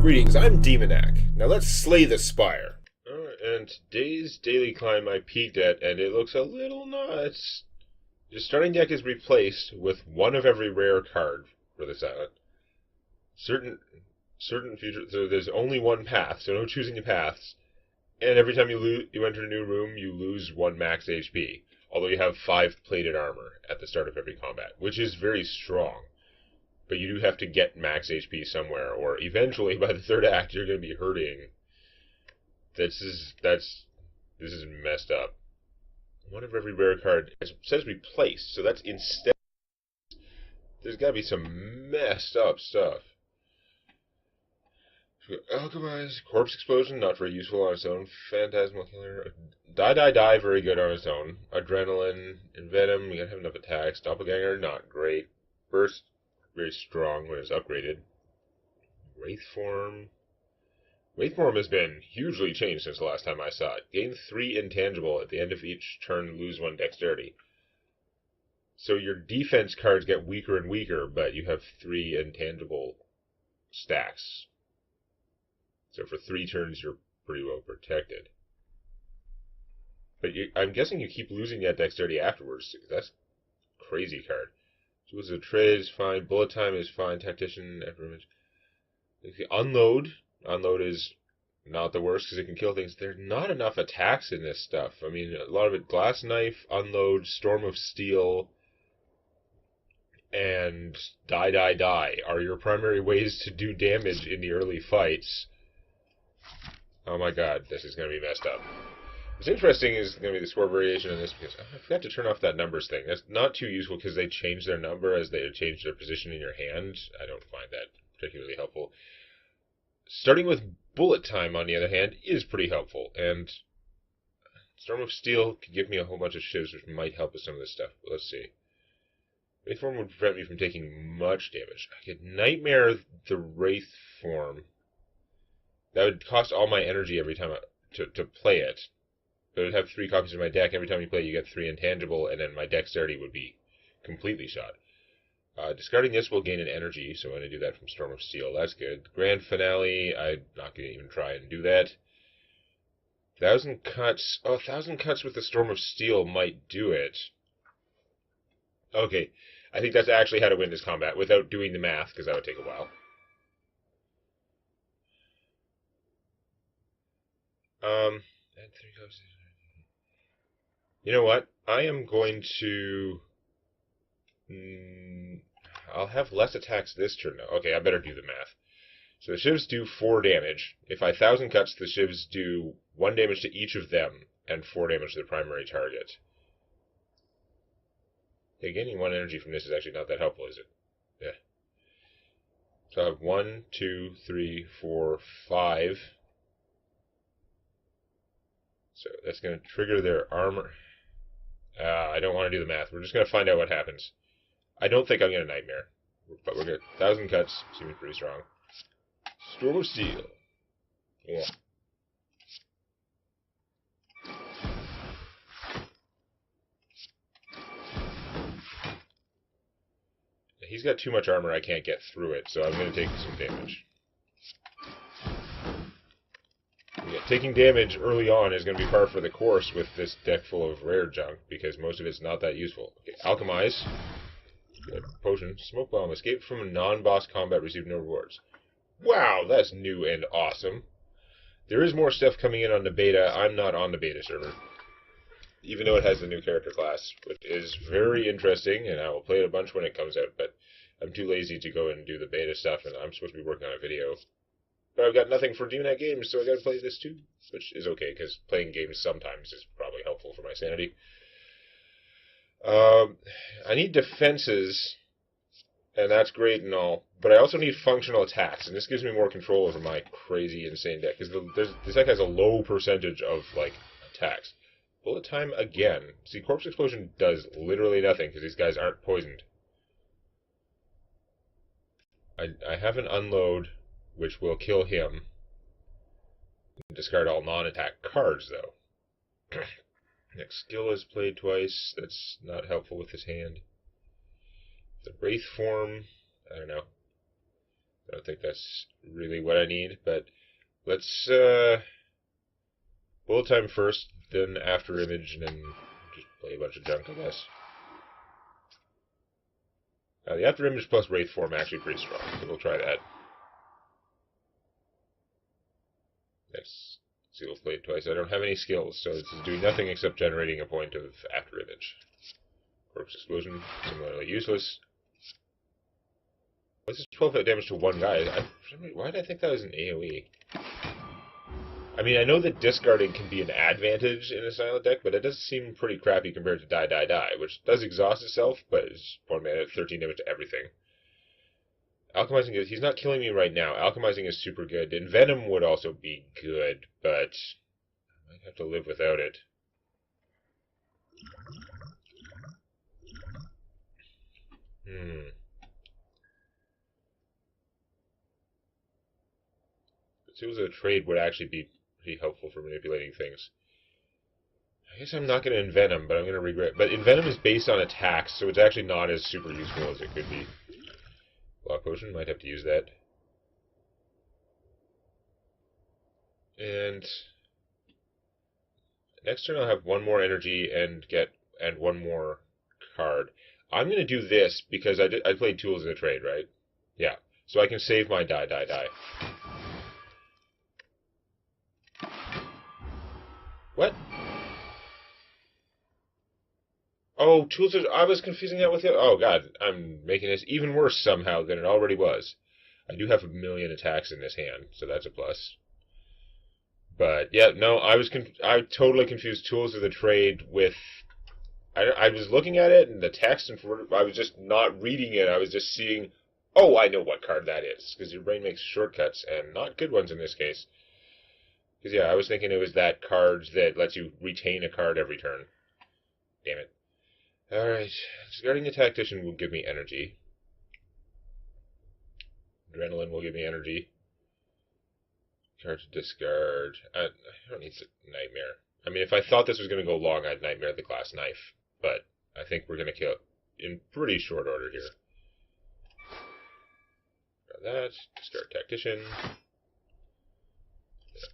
Greetings, I'm Demonac. Now let's slay the Spire. And today's daily climb I peeked at, and it looks a little nuts. Your starting deck is replaced with one of every rare card for this island. Certain features, so there's only one path, so no choosing your paths. And every time you enter a new room, you lose 1 max HP. Although you have 5 plated armor at the start of every combat, which is very strong. But you do have to get max HP somewhere, or eventually by the third act you're going to be hurting. This is messed up. One of every rare card, it says replaced, so that's instead. There's got to be some messed up stuff. Alchemize, Corpse Explosion, not very useful on its own. Phantasmal Killer, Die, very good on its own. Adrenaline, Envenom, you gotta have enough attacks. Doppelganger, not great. Burst, very strong when it's upgraded. Wraithform has been hugely changed since the last time I saw it. Gain 3 intangible at the end of each turn, lose 1 dexterity. So your defense cards get weaker and weaker, but you have 3 intangible stacks. So for 3 turns, you're pretty well protected. But I'm guessing you keep losing that dexterity afterwards. That's a crazy card. Tools of Trade is fine. Bullet Time is fine. Tactician, Unload is not the worst because it can kill things. There's not enough attacks in this stuff. I mean, a lot of it, Glass Knife, Unload, Storm of Steel, and Die are your primary ways to do damage in the early fights. Oh my god, this is going to be messed up. What's interesting is going to be the score variation in this, because I forgot to turn off that numbers thing. That's not too useful because they change their number as they change their position in your hand. I don't find that particularly helpful. Starting with Bullet Time, on the other hand, is pretty helpful, and Storm of Steel could give me a whole bunch of shivs, which might help with some of this stuff. But let's see. Wraith Form would prevent me from taking much damage. I could Nightmare the Wraith Form. That would cost all my energy every time to play it. But it would have 3 copies of my deck. Every time you play, you get 3 intangible, and then my dexterity would be completely shot. Discarding this will gain an energy, so I'm going to do that from Storm of Steel. That's good. Grand Finale, I'm not going to even try and do that. 1,000 cuts. Oh, 1,000 cuts with the Storm of Steel might do it. Okay, I think that's actually how to win this combat without doing the math, because that would take a while. Add 3 copies. You know what? I am going to... I'll have less attacks this turn now. Okay, I better do the math. So the shivs do 4 damage. If I 1,000 cuts, the shivs do 1 damage to each of them, and 4 damage to the primary target. Okay, gaining 1 energy from this is actually not that helpful, is it? Yeah. So I have 1, 2, 3, 4, 5. So that's going to trigger their armor. I don't want to do the math. We're just going to find out what happens. I don't think I'm going to Nightmare, but we're good. 1,000 cuts seems pretty strong. Storm of Steel. Yeah. He's got too much armor, I can't get through it, so I'm going to take some damage. Yeah, taking damage early on is going to be par for the course with this deck full of rare junk, because most of it's not that useful. Okay, Alchemize. Good. Potion. Smoke Bomb. Escape from a non-boss combat. Receive no rewards. Wow, that's new and awesome. There is more stuff coming in on the beta. I'm not on the beta server, even though it has the new character class, which is very interesting, and I will play it a bunch when it comes out, but I'm too lazy to go and do the beta stuff, and I'm supposed to be working on a video. But I've got nothing for Demonac games, so I gotta play this too, which is okay, because playing games sometimes is probably helpful for my sanity. I need defenses, and that's great and all, but I also need functional attacks, and this gives me more control over my crazy, insane deck, because this deck has a low percentage of, like, attacks. Bullet Time again. See, Corpse Explosion does literally nothing, because these guys aren't poisoned. I have an Unload, which will kill him. Discard all non-attack cards, though. Next skill is played twice. That's not helpful with his hand. The Wraith Form, I don't know. I don't think that's really what I need, but let's bullet time first, then after image, and then just play a bunch of junk, I guess. The after image plus wraith form actually pretty strong, so we'll try that. Next, seal played twice. I don't have any skills, so this is doing nothing except generating a point of after image. Corpse explosion, similarly useless. What's this 12 hit damage to one guy? Why did I think that was an AoE? I mean, I know that discarding can be an advantage in a silent deck, but it does seem pretty crappy compared to Die, Die, Die, which does exhaust itself, but is 1 mana, 13 damage to everything. Alchemizing is... he's not killing me right now. Alchemizing is super good. And Venom would also be good, but I might have to live without it. Seals of the Trade would actually be pretty helpful for manipulating things. I guess I'm not going to Envenom, but I'm going to regret. But Envenom is based on attacks, so it's actually not as super useful as it could be. Block Potion, might have to use that. And next turn I'll have one more energy and one more card. I'm going to do this because I played Tools of the Trade, right? Yeah. So I can save my Die, Die, Die. What? Oh, Tools of... I was confusing that with it. Oh, God. I'm making this even worse somehow than it already was. I do have 1 million attacks in this hand, so that's a plus. But, yeah, no, I totally confused Tools of the Trade with... I was looking at it, and the text, and I was just not reading it. I was just seeing, oh, I know what card that is. Because your brain makes shortcuts, and not good ones in this case. Because, yeah, I was thinking it was that card that lets you retain a card every turn. Damn it. Alright, discarding the Tactician will give me energy. Adrenaline will give me energy. Card to discard. I don't need Nightmare. I mean, if I thought this was going to go long, I'd Nightmare the Glass Knife. But I think we're going to kill it in pretty short order here. Got that. Discard Tactician.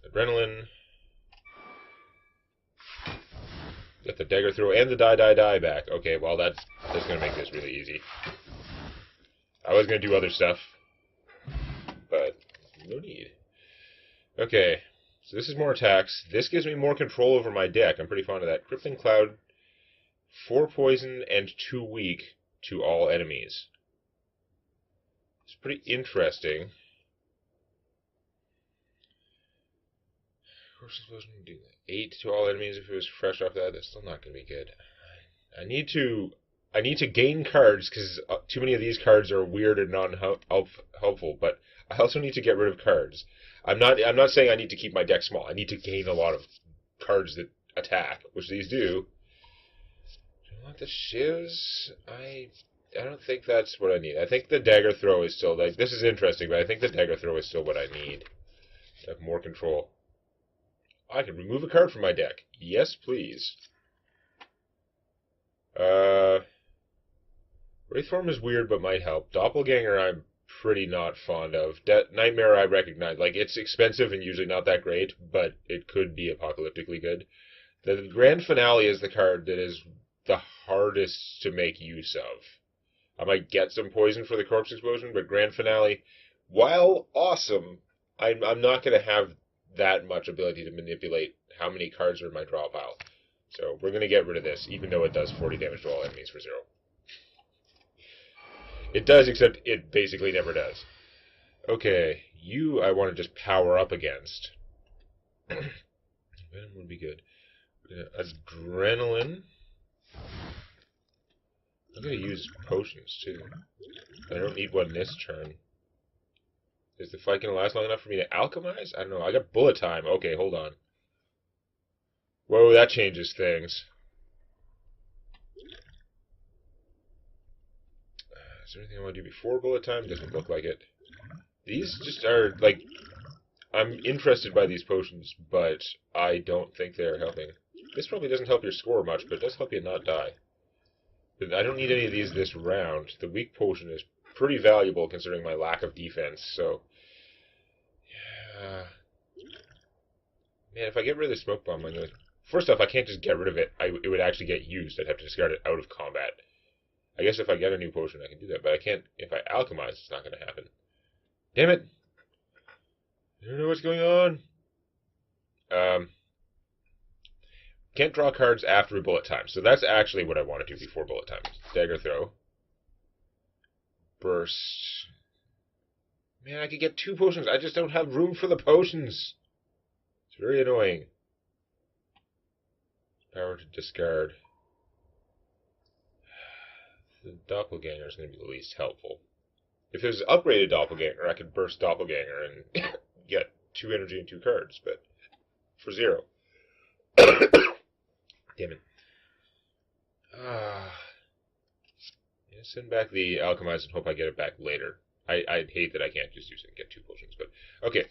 Adrenaline. Get the Dagger Throw and the Die, Die, Die back. Okay, well, that's going to make this really easy. I was going to do other stuff, but no need. Okay, so this is more attacks. This gives me more control over my deck. I'm pretty fond of that. Crippling Cloud, 4 poison and 2 weak to all enemies. It's pretty interesting. Corpse Explosion, do 8 to all enemies if it was fresh off that. That's still not going to be good. I need to gain cards because too many of these cards are weird and non-helpful. But I also need to get rid of cards. I'm not saying I need to keep my deck small. I need to gain a lot of cards that attack, which these do. Do I want the shivs? I don't think that's what I need. I think the Dagger Throw is still like this is interesting, but I think the Dagger Throw is still what I need to have more control. I can remove a card from my deck. Yes, please. Wraithform is weird, but might help. Doppelganger, I'm pretty not fond of. Nightmare, I recognize. Like, it's expensive and usually not that great, but it could be apocalyptically good. The Grand Finale is the card that is the hardest to make use of. I might get some poison for the Corpse Explosion, but Grand Finale, while awesome, I'm not going to have that much ability to manipulate how many cards are in my draw pile. So we're going to get rid of this, even though it does 40 damage to all enemies for 0. It does, except it basically never does. Okay, you I want to just power up against. Venom would be good. Adrenaline. I'm going to use potions, too. I don't need one this turn. Is the fight going to last long enough for me to alchemize? I don't know. I got bullet time. Okay, hold on. Whoa, that changes things. Is there anything I want to do before bullet time? Doesn't look like it. These just are, like... I'm interested by these potions, but I don't think they're helping. This probably doesn't help your score much, but it does help you not die. But I don't need any of these this round. The weak potion is pretty valuable considering my lack of defense, so... Yeah... Man, if I get rid of the smoke bomb, I'm gonna... First off, I can't just get rid of it. It would actually get used. I'd have to discard it out of combat. I guess if I get a new potion, I can do that, but I can't... If I alchemize, it's not going to happen. Damn it! I don't know what's going on. Can't draw cards after a bullet time, so that's actually what I want to do before bullet time. Dagger throw. Burst. Man, I could get 2 potions. I just don't have room for the potions. It's very annoying. Power to discard. The doppelganger is going to be the least helpful. If it was an upgraded doppelganger, I could burst doppelganger and get 2 energy and 2 cards, but for 0. Damn it. Send back the alchemize and hope I get it back later. I'd hate that I can't just use it and get 2 potions, but okay.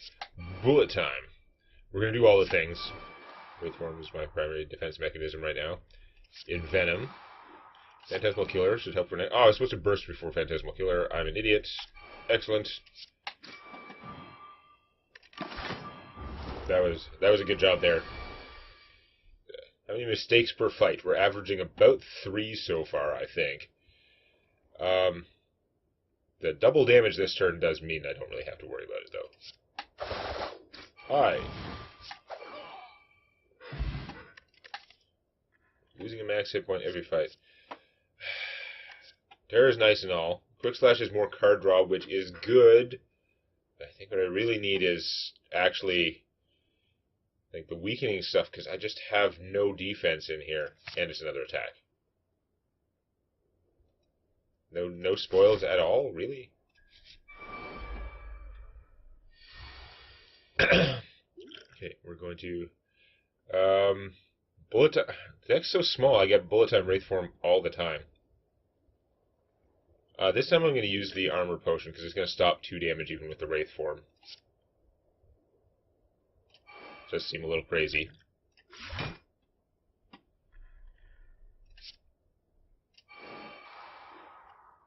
Bullet time. We're going to do all the things. Wraith form is my primary defense mechanism right now. Envenom. Phantasmal Killer should help for now. Oh, I was supposed to burst before Phantasmal Killer. I'm an idiot. Excellent. That was a good job there. How many mistakes per fight? We're averaging about 3 so far, I think. The double damage this turn does mean I don't really have to worry about it, though. Hi. Losing a max hit point every fight. Terror is nice and all. Quick Slash is more card draw, which is good. I think what I really need is actually like the weakening stuff, because I just have no defense in here, and it's another attack. No spoils at all, really? Okay, we're going to bullet time. The deck's so small, I get bullet time wraith form all the time. This time I'm going to use the armor potion because it's going to stop 2 damage even with the wraith form. Does seem a little crazy.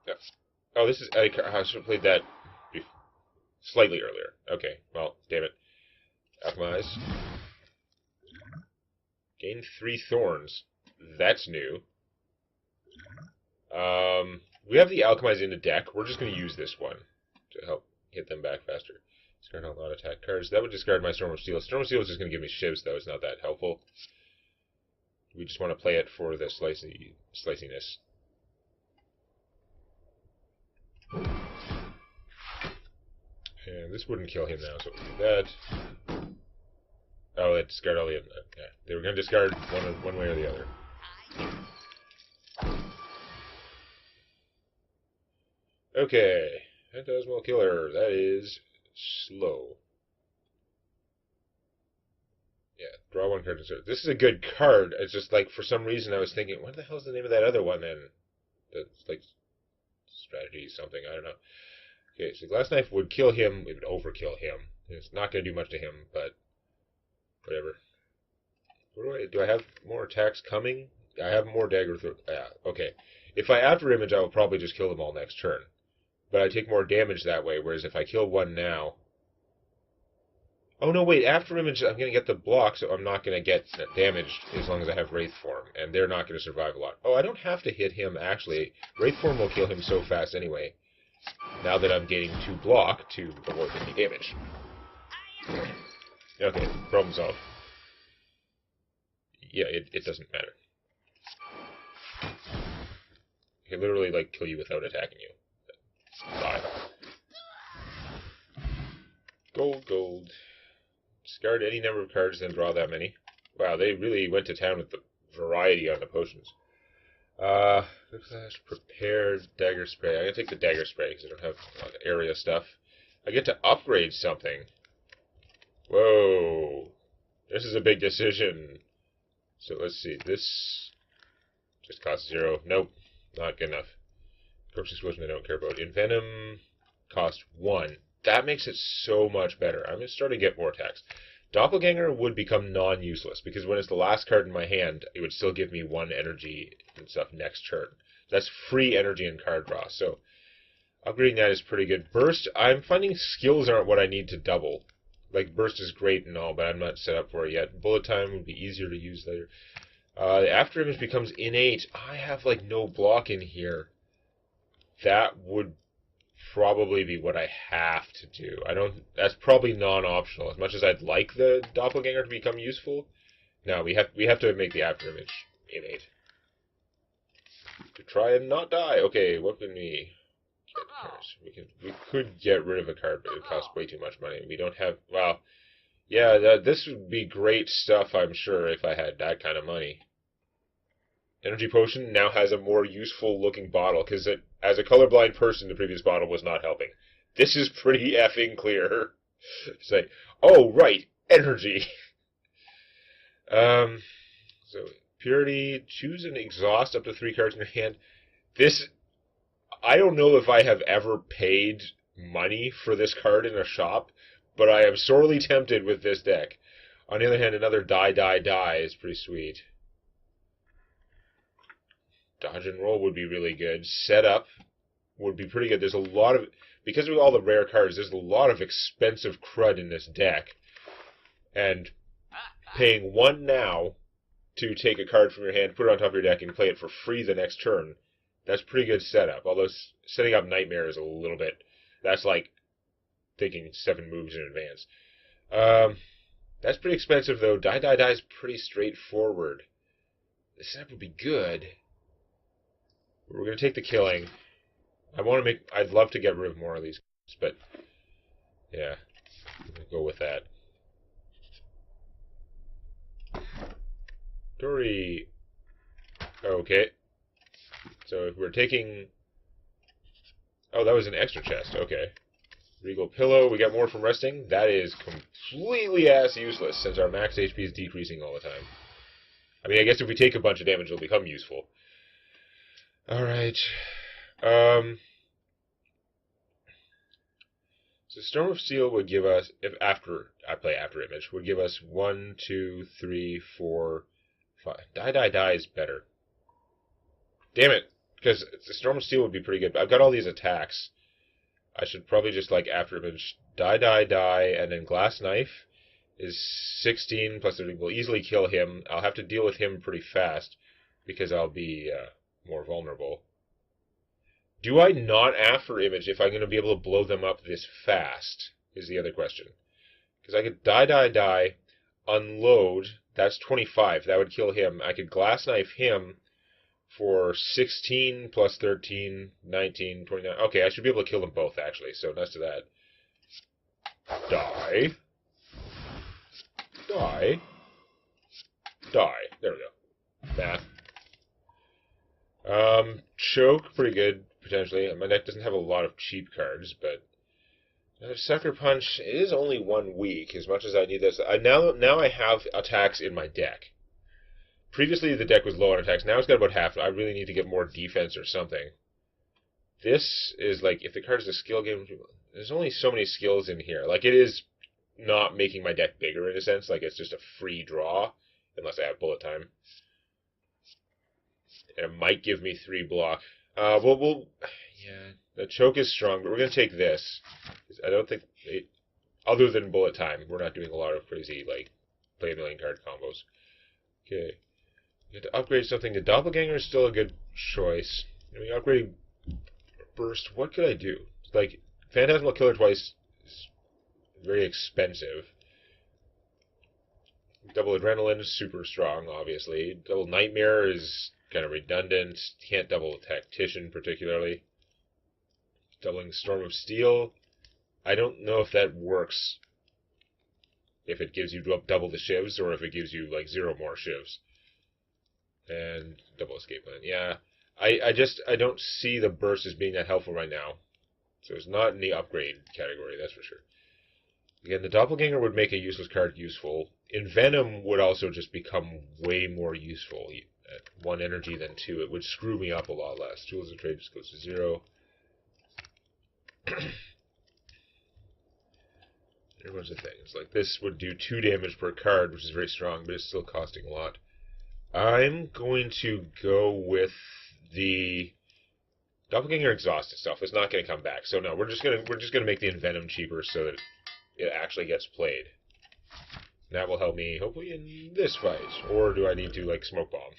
Yeah. Oh, this is... I should have played that slightly earlier. Okay, well, damn it. Alchemize. Gain 3 thorns. That's new. We have the Alchemize in the deck. We're just going to use this one to help hit them back faster. Discard all non-attack cards. That would discard my Storm of Steel. Storm of Steel is just going to give me shivs, though. It's not that helpful. We just want to play it for the sliciness. And this wouldn't kill him now, so we'll do that. Oh, that discard all the... Yeah, they were going to discard one way or the other. Okay. Phantasmal Killer. That is slow. Yeah, draw 1 card. This is a good card. It's just like, for some reason, I was thinking, what the hell's the name of that other one then? That's like strategy something. I don't know. Okay, so Glass Knife would kill him. It would overkill him. It's not going to do much to him, but whatever. What do I have more attacks coming? I have more dagger throw. Yeah, okay. If I after image, I will probably just kill them all next turn. But I take more damage that way, whereas if I kill one now... Oh, no, wait. After image, I'm going to get the block, so I'm not going to get damaged as long as I have Wraith Form. And they're not going to survive a lot. Oh, I don't have to hit him, actually. Wraith Form will kill him so fast anyway. Now that I'm gaining 2 block to avoid any damage. Okay, problem solved. Yeah, it doesn't matter. I can literally, like, kill you without attacking you. Die. Gold. Discard any number of cards, then draw that many. Wow, they really went to town with the variety on the potions. Prepared Dagger Spray. I'm going to take the Dagger Spray because I don't have a lot of area stuff. I get to upgrade something. Whoa. This is a big decision. So let's see. This just costs 0. Nope. Not good enough. Corpse Explosion I don't care about. Envenom cost 1. That makes it so much better. I'm going to start to get more attacks. Doppelganger would become non-useless, because when it's the last card in my hand, it would still give me 1 energy and stuff next turn. That's free energy and card draw. So Upgrading that is pretty good. Burst, I'm finding skills aren't what I need to double. Like, Burst is great and all, but I'm not set up for it yet. Bullet Time would be easier to use later. The After Image becomes innate. I have, like, no block in here. That would probably be what I have to do. That's probably non-optional. As much as I'd like the Doppelganger to become useful, no, we have to make the After Image innate. To try and not die. Okay, what can we get cards? We could get rid of a card, but it would cost way too much money. We don't have, well, yeah, this would be great stuff, I'm sure, if I had that kind of money. Energy Potion now has a more useful looking bottle, because as a colorblind person, the previous bottle was not helping. This is pretty effing clear. It's like, oh, right, energy. So, Purity, choose and exhaust up to 3 cards in your hand. This, I don't know if I have ever paid money for this card in a shop, but I am sorely tempted with this deck. On the other hand, another die is pretty sweet. Dodge and roll would be really good. Setup would be pretty good. There's a lot of, because of all the rare cards, there's a lot of expensive crud in this deck. And paying 1 now to take a card from your hand, put it on top of your deck, and play it for free the next turn, that's pretty good setup. Although setting up Nightmare is a little bit, that's like thinking 7 moves in advance. That's pretty expensive, though. Die is pretty straightforward. The setup would be good. We're going to take the killing. I'd love to get rid of more of these, but yeah, I'm going to go with that. Dory. Okay. So if we're taking, oh, that was an extra chest. Okay. Regal Pillow. We got more from resting. That is completely ass useless since our max HP is decreasing all the time. I mean, I guess if we take a bunch of damage, it'll become useful. Alright. So Storm of Steel would give us, if after I play After Image, would give us 1, 2, 3, 4, 5. Die is better. Damn it! Because the Storm of Steel would be pretty good. I've got all these attacks. I should probably just like After Image. Die, and then Glass Knife is 16 plus 30 will easily kill him. I'll have to deal with him pretty fast because I'll be more vulnerable. Do I not After Image if I'm going to be able to blow them up this fast, is the other question. Because I could die, unload, that's 25, that would kill him. I could Glass Knife him for 16 plus 13, 19, 29. Okay, I should be able to kill them both, actually, so nice to that. Die. There we go. Math. Choke, pretty good, potentially. My deck doesn't have a lot of cheap cards, but Sucker Punch is only 1 week, as much as I need this. Now I have attacks in my deck. Previously, the deck was low on attacks. Now it's got about half. I really need to get more defense or something. This is like, if the card is a skill game, there's only so many skills in here. Like, it is not making my deck bigger, in a sense. Like, it's just a free draw, unless I have Bullet Time. And it might give me 3 block. Yeah, the choke is strong, but we're going to take this. I don't think, other than Bullet Time, we're not doing a lot of crazy, like, play a million card combos. Okay. You have to upgrade something. The Doppelganger is still a good choice. I mean, upgrading Burst, what could I do? Like, Phantasmal Killer twice is very expensive. Double Adrenaline is super strong, obviously. Double Nightmare is kind of redundant. Can't double Tactician, particularly. Doubling Storm of Steel. I don't know if that works. If it gives you double the shivs, or if it gives you, like, 0 more shivs. And double Escape Plan. Yeah. I don't see the burst as being that helpful right now. So it's not in the upgrade category, that's for sure. Again, the Doppelganger would make a useless card useful. Envenom would also just become way more useful at 1 energy than 2. It would screw me up a lot less. Tools of Trade just goes to 0. There was a thing. It's like this would do 2 damage per card, which is very strong, but it's still costing a lot. I'm going to go with the Doppelganger exhaust itself. It's not going to come back. So no, we're just gonna make the Envenom cheaper so that it actually gets played. And that will help me hopefully in this fight. Or do I need to like smoke bomb?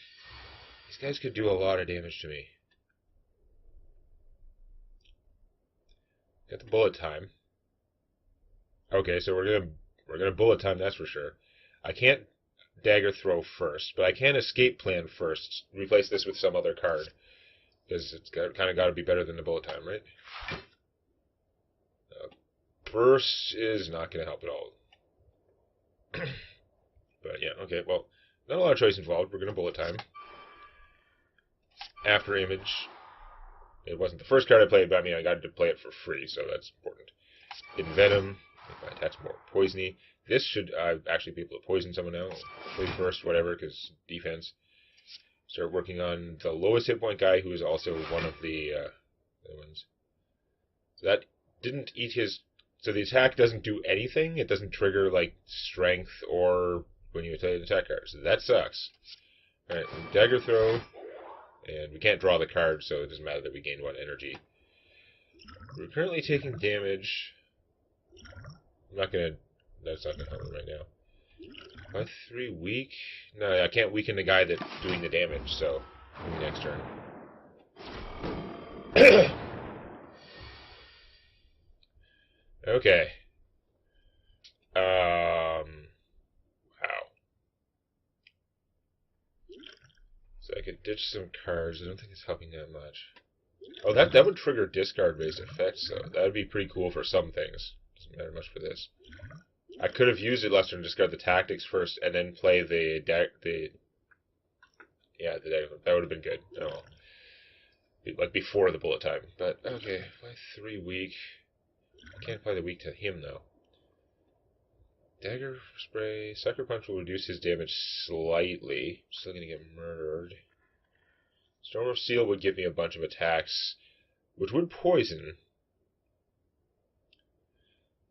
These guys could do a lot of damage to me. Got the bullet time. Okay, so we're gonna bullet time, that's for sure. I can't dagger throw first, but I can escape plan first. Replace this with some other card. Because it's kind of got to be better than the bullet time, right? Burst is not going to help at all. But yeah, okay, well, not a lot of choice involved. We're going to bullet time. After image. It wasn't the first card I played, but I mean, I got to play it for free, so that's important. Envenom. My attack's more poisony. This should actually be able to poison someone now. Play first, whatever, because defense. Start working on the lowest hit point guy, who is also one of the other ones. So that didn't eat his... So the attack doesn't do anything. It doesn't trigger, like, strength or when you play an attack card. So that sucks. Alright, dagger throw. And we can't draw the card, so it doesn't matter that we gain 1 energy. We're currently taking damage. I'm not gonna... That's not gonna help me right now. By 3 weak? No, I can't weaken the guy that's doing the damage, so maybe next turn. Okay. Wow. So I could ditch some cards. I don't think it's helping that much. Oh, that would trigger discard-based effects, though. That would be pretty cool for some things. Doesn't matter much for this. I could have used it last turn to discard the tactics first and then play the that would have been good. Oh, like before the bullet time. But okay, play 3 weak. I can't apply the weak to him though. Dagger spray. Sucker punch will reduce his damage slightly. Still gonna get murdered. Storm of Steel would give me a bunch of attacks, which would poison.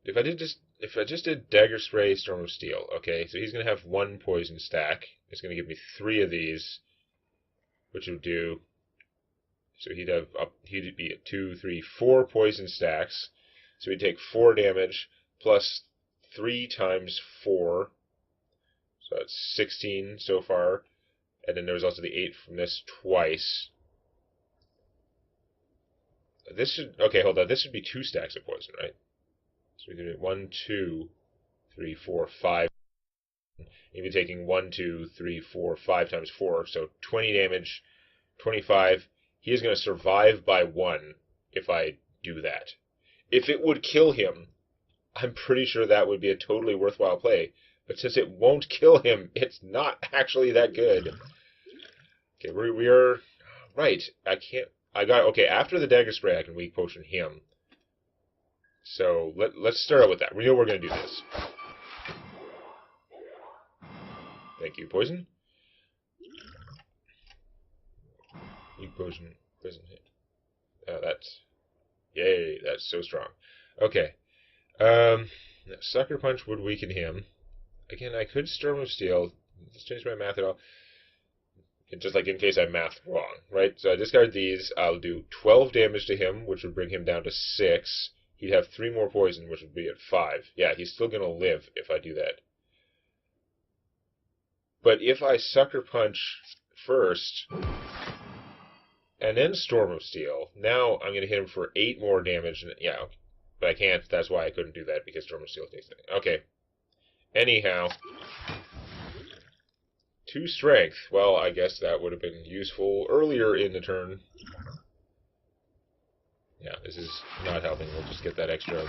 If I just did Dagger Spray, Storm of Steel, okay, so he's going to have 1 poison stack. It's going to give me 3 of these, which would do, so he'd be at 2, 3, 4 poison stacks. So he'd take 4 damage, plus 3 times 4, so that's 16 so far. And then there was also the 8 from this twice. This should, okay, hold on, this should be 2 stacks of poison, right? So we can do 1, 2, 3, 4, 5. You'd be taking 1, 2, 3, 4, 5 times 4. So 20 damage, 25. He is going to survive by 1 if I do that. If it would kill him, I'm pretty sure that would be a totally worthwhile play. But since it won't kill him, it's not actually that good. Okay, we are... Right, okay, after the Dagger Spray, I can Weak Potion him. So let's start out with that. We know we're going to do this. Thank you, poison. Weak potion, poison hit. That's yay. That's so strong. Okay. Sucker punch would weaken him. Again, I could Storm of Steel. Let's change my math at all. Just like in case I mathed wrong, right? So I discard these. I'll do 12 damage to him, which would bring him down to 6. He'd have 3 more poison, which would be at 5. Yeah, he's still going to live if I do that. But if I Sucker Punch first, and then Storm of Steel, now I'm going to hit him for 8 more damage. Yeah, but I can't. That's why I couldn't do that, because Storm of Steel takes that. Okay. Anyhow. 2 strength. Well, I guess that would have been useful earlier in the turn. Yeah, this is not helping. We'll just get that extra.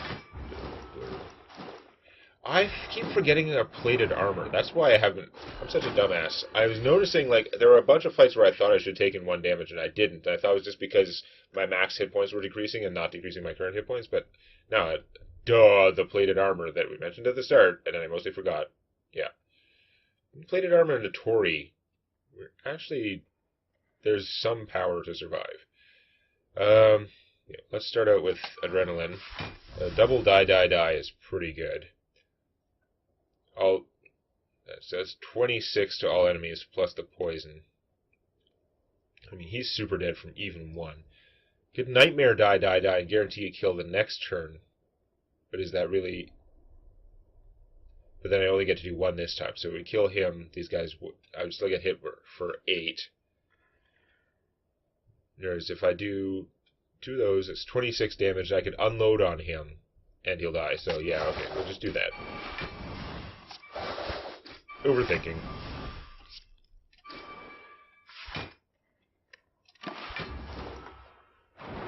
I keep forgetting a plated armor. That's why I haven't... I'm such a dumbass. I was noticing, like, there were a bunch of fights where I thought I should have taken 1 damage, and I didn't. I thought it was just because my max hit points were decreasing and not decreasing my current hit points, but no, the plated armor that we mentioned at the start, and then I mostly forgot. Yeah. Plated armor and the Tori, actually, there's some power to survive. Yeah, let's start out with Adrenaline. Double die is pretty good. So that's 26 to all enemies plus the poison. I mean, he's super dead from even 1. Could Nightmare die, and guarantee a kill the next turn. But is that really... But then I only get to do one this time. So if we kill him, these guys... I would still get hit for 8. Whereas if I do 2 of those, it's 26 damage. I could unload on him, and he'll die. So yeah, okay, we'll just do that. Overthinking.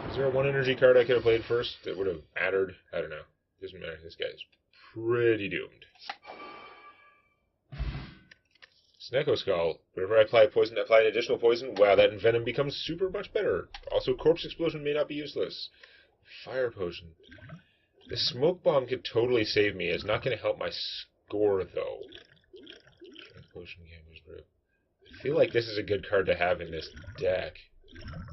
Is there a 1 energy card I could have played first that would have mattered? I don't know. Doesn't matter. This guy's pretty doomed. Snecko Skull. Whenever I apply poison, I apply an additional poison. Wow, that venom becomes super much better. Also, Corpse Explosion may not be useless. Fire Potion. The Smoke Bomb could totally save me. It's not going to help my score, though. Potion Gambler's Brew. I feel like this is a good card to have in this deck.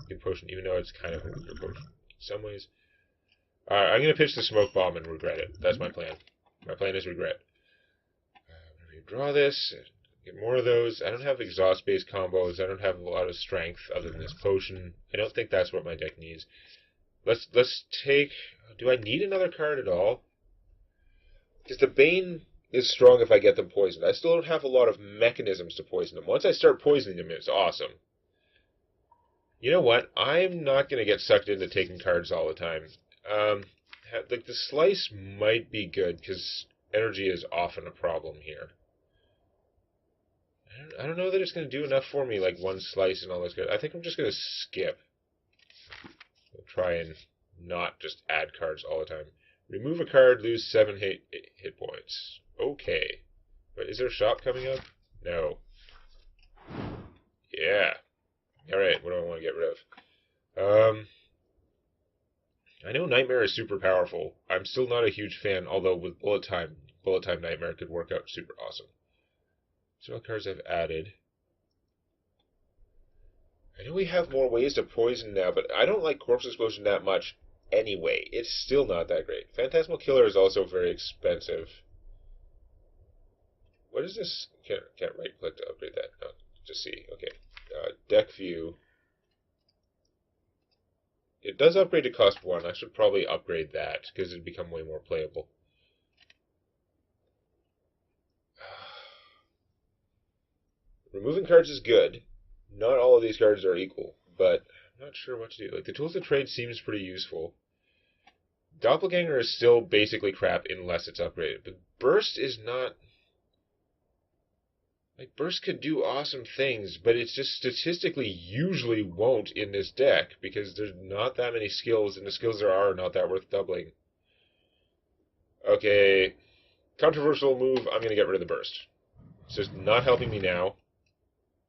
Good potion, even though it's kind of a weaker potion in some ways. Alright, I'm going to pitch the Smoke Bomb and regret it. That's my plan. My plan is regret. Whenever you draw this, get more of those. I don't have exhaust-based combos. I don't have a lot of strength other than this potion. I don't think that's what my deck needs. Let's take... Do I need another card at all? Because the Bane is strong if I get them poisoned. I still don't have a lot of mechanisms to poison them. Once I start poisoning them, it's awesome. You know what? I'm not going to get sucked into taking cards all the time. Like the Slice might be good, because energy is often a problem here. I don't know that it's going to do enough for me, like 1 Slice and all those cards. I think I'm just going to skip. I'll try and not just add cards all the time. Remove a card, lose 7 hit points. Okay. But is there a shop coming up? No. Yeah. Alright, what do I want to get rid of? I know Nightmare is super powerful. I'm still not a huge fan, although with Bullet Time Nightmare could work out super awesome. So what cards I've added? I know we have more ways to poison now, but I don't like Corpse Explosion that much anyway. It's still not that great. Phantasmal Killer is also very expensive. What is this? Can't right click to upgrade that. No, just see. Okay. Deck View. It does upgrade to cost 1. I should probably upgrade that, because it'd become way more playable. Removing cards is good. Not all of these cards are equal, but I'm not sure what to do. Like, the Tools of Trade seems pretty useful. Doppelganger is still basically crap unless it's upgraded, but Burst is not... Like, Burst could do awesome things, but it's just statistically usually won't in this deck, because there's not that many skills, and the skills there are not that worth doubling. Okay, controversial move, I'm going to get rid of the Burst. It's just not helping me now.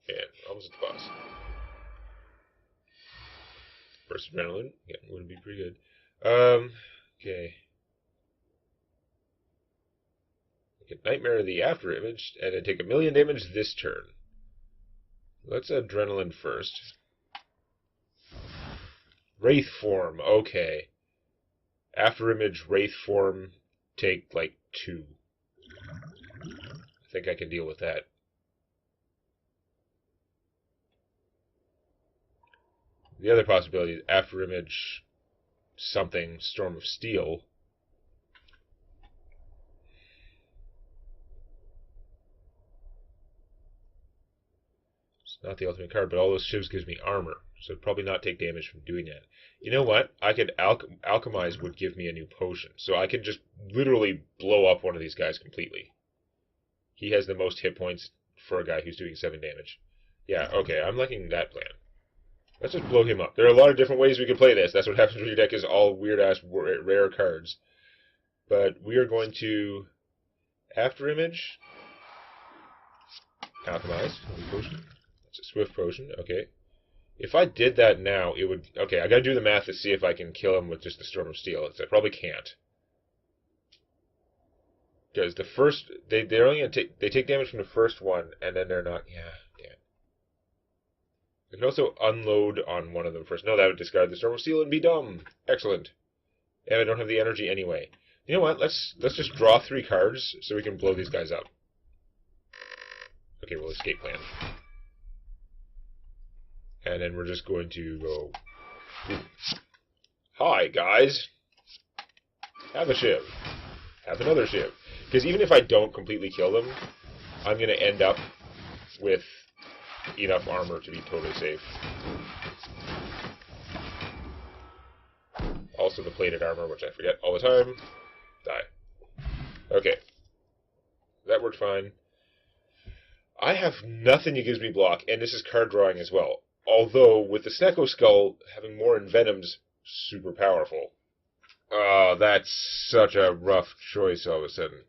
And almost at the boss. Burst Adrenaline, yeah, would be pretty good. Okay. Get Nightmare of the After Image, and then take 1,000,000 damage this turn. Let's Adrenaline first. Wraith Form, okay. After Image, Wraith Form, take like 2. I think I can deal with that. The other possibility is After Image, something, Storm of Steel. It's not the ultimate card, but all those shivs gives me armor, so I'd probably not take damage from doing that. You know what? I could Alchemize would give me a new potion, so I could just literally blow up one of these guys completely. He has the most hit points for a guy who's doing 7 damage. Yeah, okay, I'm liking that plan. Let's just blow him up. There are a lot of different ways we can play this. That's what happens when your deck is all weird-ass rare cards. But we are going to After Image, Alchemize, potion. That's a Swift Potion, okay. If I did that now, it would... Okay, I gotta do the math to see if I can kill him with just the Storm of Steel. I probably can't. Because the first... They're only gonna take... They take damage from the first one, and then they're not... Yeah, damn. I can also unload on one of them first. No, that would discard the Storm of Steel and be dumb. Excellent. And I don't have the energy anyway. You know what? Let's just draw 3 cards so we can blow these guys up. Okay, we'll escape plan. And then we're just going to go... Ooh. Hi, guys. Have a shiv. Have another shiv. Because even if I don't completely kill them, I'm going to end up with enough armor to be totally safe. Also the plated armor, which I forget all the time. Die. Okay. That worked fine. I have nothing that gives me block, and this is card drawing as well. Although, with the Snecko Skull, having more Envenom's super powerful. Oh, that's such a rough choice all of a sudden.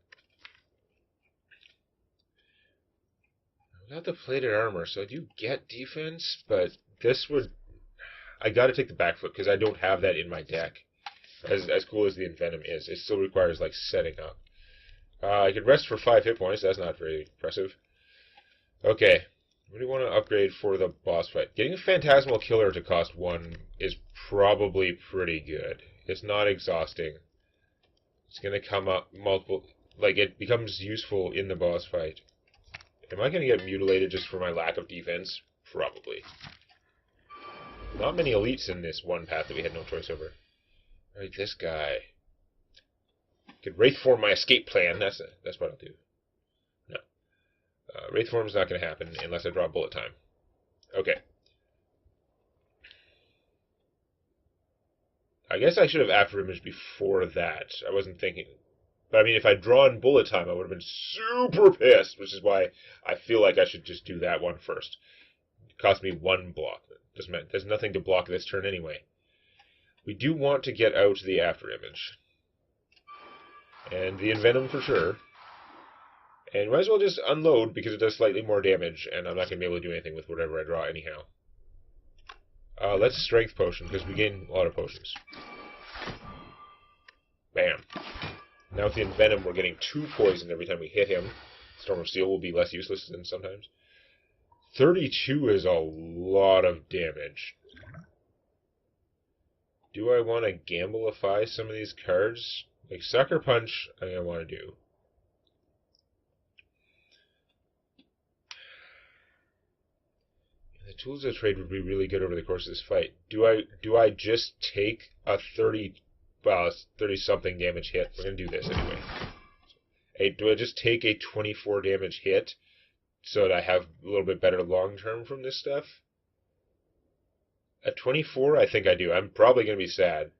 Not the plated armor, so I do get defense, but this would... I gotta take the back foot, because I don't have that in my deck. As cool as the Envenom is, it still requires, like, setting up. I could rest for 5 hit points, that's not very impressive. Okay, what do you want to upgrade for the boss fight? Getting a Phantasmal Killer to cost 1 is probably pretty good. It's not exhausting. It's going to come up multiple... Like, it becomes useful in the boss fight. Am I going to get mutilated just for my lack of defense? Probably. Not many elites in this one path that we had no choice over. Alright, this guy. Could Wraith form my escape plan. That's what I'll do. No. Wraith form is not going to happen unless I draw bullet time. Okay. I guess I should have afterimage before that. I wasn't thinking. But I mean, if I'd drawn bullet time, I would have been super pissed, which is why I feel like I should just do that one first. It cost me 1 block. There's nothing to block this turn anyway. We do want to get out the afterimage. And the Envenom for sure. And might as well just unload because it does slightly more damage, and I'm not going to be able to do anything with whatever I draw anyhow. Let's Strength Potion, because we gain a lot of potions. Bam. Now with the Envenom, we're getting 2 poison every time we hit him. Storm of Steel will be less useless than sometimes. 32 is a lot of damage. Do I want to gamblify some of these cards? Like Sucker Punch, I'm going to want to do. The Tools of Trade would be really good over the course of this fight. Do I just take a 30-something damage hit? We're going to do this anyway. Hey, do I just take a 24 damage hit so that I have a little bit better long-term from this stuff? At 24, I think I do. I'm probably going to be sad.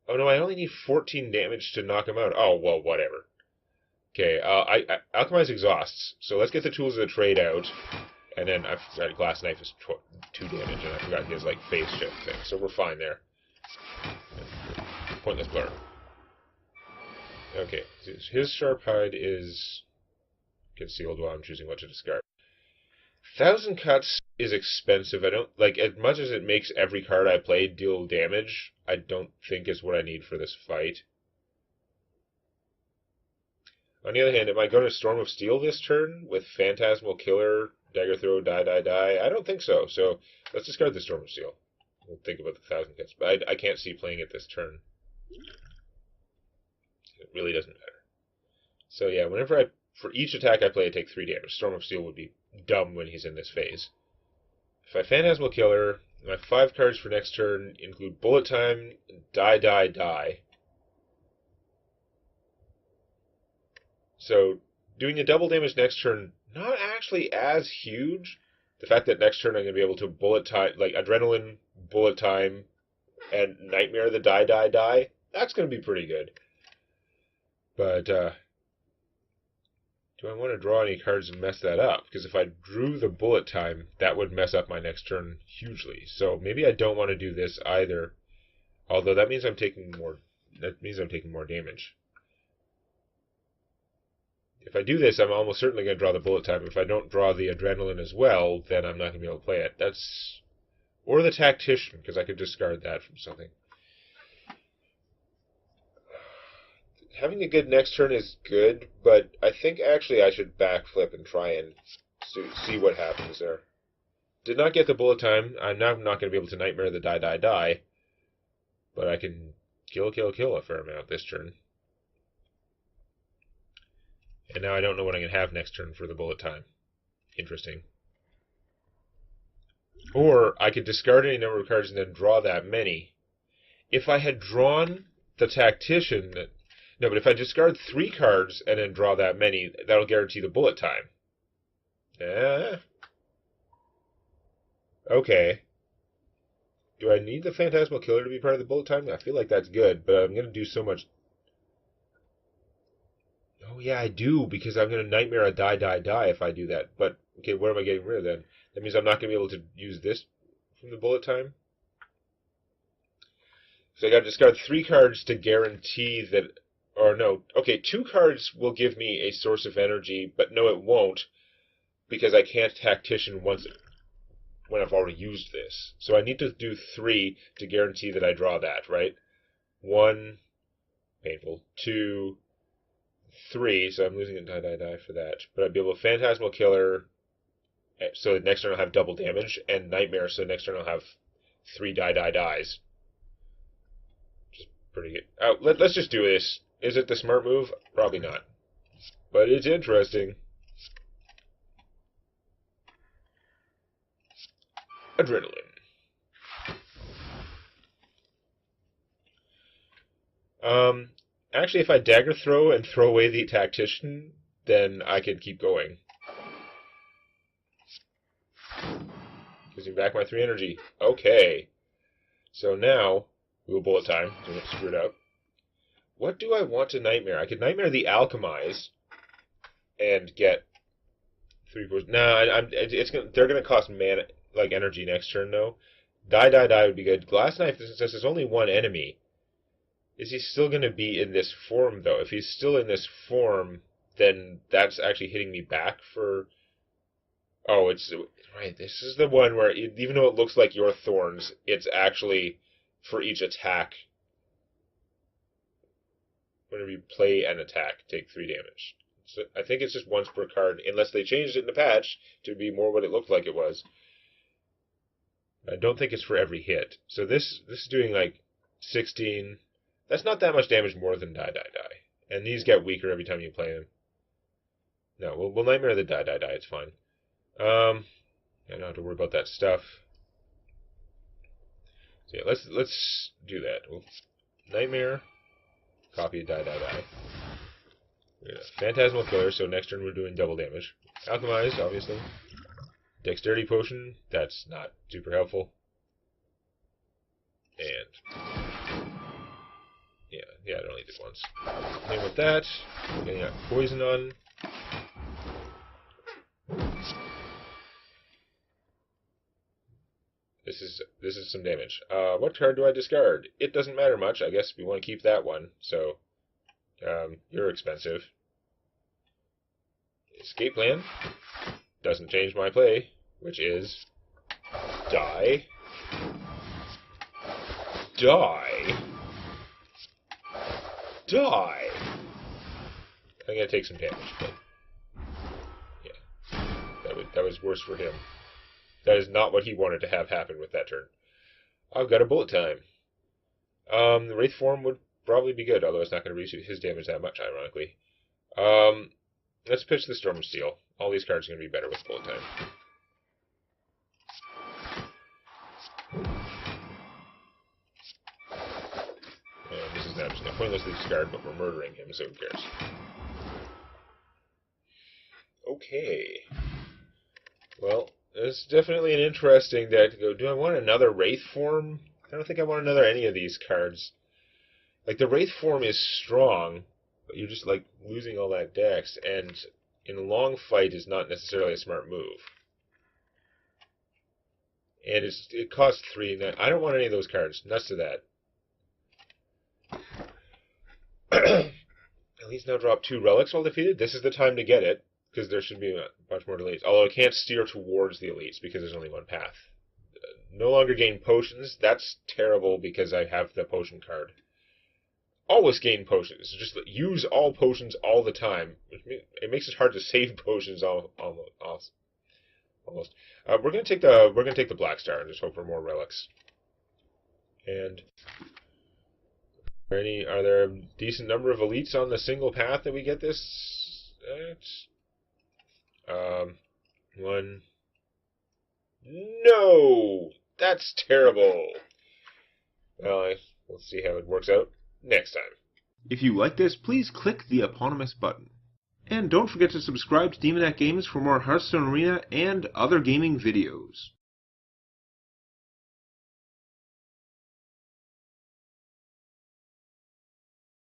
Oh no, I only need 14 damage to knock him out. Oh, well, whatever. Okay, I Alchemize Exhausts. So let's get the Tools of the Trade out. And then I forgot Glass Knife is 2 damage, and I forgot his like phase shift thing. So we're fine there. Pointless Blur. Okay, his Sharp Hide is concealed while I'm choosing what to discard. 1,000 Cuts is expensive. I don't like as much as it makes every card I play deal damage. I don't think is what I need for this fight. On the other hand, am I going to Storm of Steel this turn with Phantasmal Killer, Dagger Throw, die? I don't think so. So let's discard the Storm of Steel. We'll think about the 1,000 Cuts. But I can't see playing it this turn. It really doesn't matter. So yeah, for each attack I play, I take 3 damage. Storm of Steel would be dumb when he's in this phase. If I Phantasmal Killer, my 5 cards for next turn include Bullet Time, die. So doing a double damage next turn, not actually as huge. The fact that next turn I'm going to be able to Bullet Time, like Adrenaline, Bullet Time, and Nightmare the die, that's going to be pretty good. But, do I want to draw any cards and mess that up? Because if I drew the Bullet Time, that would mess up my next turn hugely. So maybe I don't want to do this either. Although that means I'm taking more damage. If I do this, I'm almost certainly going to draw the Bullet Time. If I don't draw the Adrenaline as well, then I'm not going to be able to play it. Or the Tactician, because I could discard that from something. Having a good next turn is good, but I think actually I should backflip and try and see what happens there. Did not get the Bullet Time. I'm now not going to be able to Nightmare the die, but I can kill a fair amount this turn. And now I don't know what I'm going to have next turn for the Bullet Time. Interesting. Or I could discard any number of cards and then draw that many. if I had drawn the Tactician... No, but if I discard 3 cards and then draw that many, that'll guarantee the bullet time. Okay. Do I need the Phantasmal Killer to be part of the bullet time? I feel like that's good, but I'm going to do so much... Oh, yeah, I do, because I'm going to Nightmare a die if I do that. But, okay, what am I getting rid of then? That means I'm not going to be able to use this from the bullet time? So I got to discard 3 cards to guarantee that... Or no, okay, 2 cards will give me a source of energy, but no, it won't, because I can't Tactician once when I've already used this. So I need to do 3 to guarantee that I draw that, right? 1, painful. 2, 3, so I'm losing a die for that. But I'd be able to Phantasmal Killer, so next turn I'll have double damage, and Nightmare, so next turn I'll have 3 dies. Which is pretty good. Let's just do this. Is it the smart move? Probably not. But it's interesting. Adrenaline. Actually, if I dagger throw and throw away the Tactician, then I can keep going. Gives me back my 3 energy. Okay. So now, we will bullet time. Don't screw it up. What do I want to Nightmare? I could Nightmare the Alchemize and get 3 points. Nah, they're gonna cost mana, like energy next turn though. Die would be good. Glass Knife, since there's only 1 enemy, is he still gonna be in this form though? If he's still in this form, then that's actually hitting me back for... Oh, it's right. This is the one where even though it looks like your thorns, it's actually for each attack. Whenever you play an attack, take 3 damage. So I think it's just once per card, unless they changed it in the patch to be more what it looked like it was. I don't think it's for every hit. So this is doing like 16. That's not that much damage more than die. And these get weaker every time you play them. No, we'll Nightmare the die. It's fine. I don't have to worry about that stuff. So yeah, let's do that. We'll Nightmare. Copy, die. Yeah, Phantasmal Killer, so next turn we're doing double damage. Alchemized, obviously. Dexterity Potion, that's not super helpful. And... Yeah, I only did once. And with that, getting out Poison on. This is some damage. What card do I discard? It doesn't matter much. I guess we want to keep that one. So, you're expensive. Escape plan. Doesn't change my play, which is die. I'm gonna take some damage, but yeah, that was worse for him. That is not what he wanted to have happen with that turn. I've got a bullet time. The Wraith form would probably be good, although it's not going to reduce his damage that much, ironically. Let's pitch the Storm of Steel. All these cards are going to be better with bullet time. And this is now just going to pointlessly discard, but we're murdering him, so who cares? Okay. Well, it's definitely an interesting deck to go. Do I want another Wraith form? I don't think I want any of these cards. Like, the Wraith form is strong, but you're just, like, losing all that dex, and in a long fight is not necessarily a smart move. And it costs 3. I don't want any of those cards. Nuts to that. At least now drop 2 relics while defeated. This is the time to get it, because there should be a bunch more delays. Although I can't steer towards the elites, because there's only one path. No longer gain potions. That's terrible, because I have the potion card. Always gain potions. Just use all potions all the time. It makes it hard to save potions almost. We're gonna take the Black Star and just hope for more relics. And are there a decent number of elites on the single path that we get this? One. No, that's terrible. Well, we'll see how it works out next time. If you like this, please click the eponymous button. And don't forget to subscribe to Demonac Games for more Hearthstone Arena and other gaming videos.